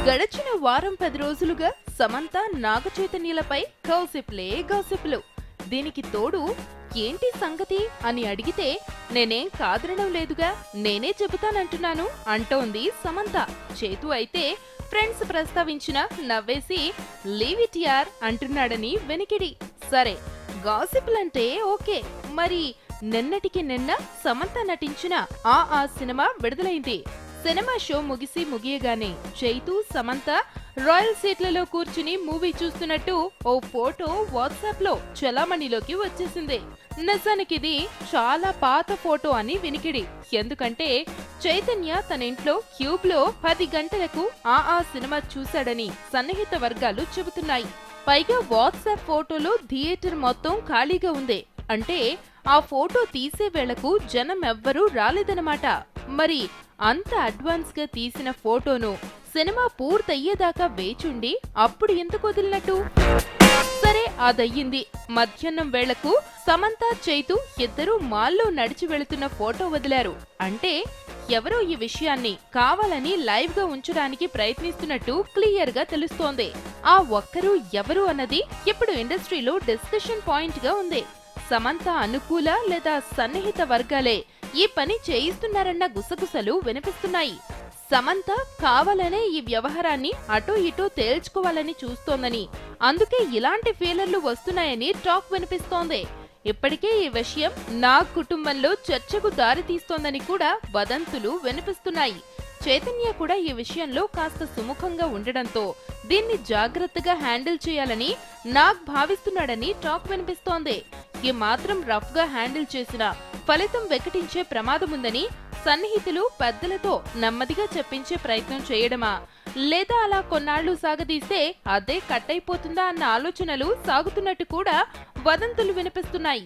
గడిచిన వారం 10 రోజులుగా సమంత నాగచైతన్యలపై గాసిప్లు. దీనికి తోడు ఏంటి సంగతి అని అడిగితే నేనేం కాదనడం లేదుగా, నేనే చెబుతానంటున్నాను అంటోంది సమంత. చేతు అయితే ఫ్రెండ్స్ ప్రస్తావించిన నవ్వేసి లీవ్ ఇట్ యార్ అంటున్నాడని వెనికిడి. సరే, గాసిప్లంటే ఓకే, మరి నిన్నటికి నిన్న సమంత నటించిన ఆ సినిమా విడుదలైంది. సినిమా షో ముగియగానే చైతు, సమంత రాయల్ సీట్లలో కూర్చుని మూవీ చూస్తున్నట్టు ఓ ఫోటో వాట్సాప్ లో చలామణిలోకి వచ్చేసింది. నిజానికిది చాలా పాత ఫోటో అని వినికిడి. ఎందుకంటే చైతన్య తన ఇంట్లో క్యూబ్ లో 10 గంటలకు ఆ సినిమా చూశాడని సన్నిహిత వర్గాలు చెబుతున్నాయి. పైగా వాట్సాప్ ఫోటోలో థియేటర్ మొత్తం ఖాళీగా ఉంది. అంటే ఆ ఫోటో తీసే వేళకు జనం ఎవ్వరూ రాలేదన్నమాట. మరి అంత అడ్వాన్స్ గా తీసిన ఫోటోను సినిమా పూర్తయ్యేదాకా వేచుండి అప్పుడు ఎందుకు వదిలినట్టు? సరే, అదయ్యింది. మధ్యాహ్నం వేళకు సమంత, చైతు ఇద్దరూ మాల్లో నడిచి వెళుతున్న ఫోటో వదిలారు. అంటే ఎవరో ఈ విషయాన్ని కావాలని లైవ్ గా ఉంచడానికి ప్రయత్నిస్తున్నట్టు క్లియర్ గా తెలుస్తోంది. ఆ ఒక్కరు ఎవరు అన్నది ఇప్పుడు ఇండస్ట్రీలో డిస్కషన్ పాయింట్ గా ఉంది. సమంత అనుకూల లేదా సన్నిహిత వర్గాలే ఈ పని చేయిస్తున్నారన్న గుసగుసలు వినిపిస్తున్నాయి. సమంత కావాలనే ఈ వ్యవహారాన్ని అటూ ఇటూ తేల్చుకోవాలని చూస్తోందని, అందుకే ఇలాంటి ఫీలర్లు వస్తున్నాయని టాక్ వినిపిస్తోంది. ఇప్పటికే ఈ విషయం నాగ్ కుటుంబంలో చర్చకు దారితీస్తోందని కూడా వదంతులు వినిపిస్తున్నాయి. చైతన్య కూడా ఈ విషయంలో కాస్త సుముఖంగా ఉండడంతో దీన్ని జాగ్రత్తగా హ్యాండిల్ చేయాలని నాగ్ భావిస్తున్నాడని టాక్ వినిపిస్తోంది. ఈ మాత్రం రఫ్ గా హ్యాండిల్ చేసినా ఫలితం వెకటించే ప్రమాదముందని సన్నిహితులు పెద్దలతో నెమ్మదిగా చెప్పించే ప్రయత్నం చేయడమా, లేదా అలా కొన్నాళ్లు సాగదీస్తే అదే కట్ అయిపోతుందా అన్న ఆలోచనలు సాగుతున్నట్టు కూడా వదంతులు వినిపిస్తున్నాయి.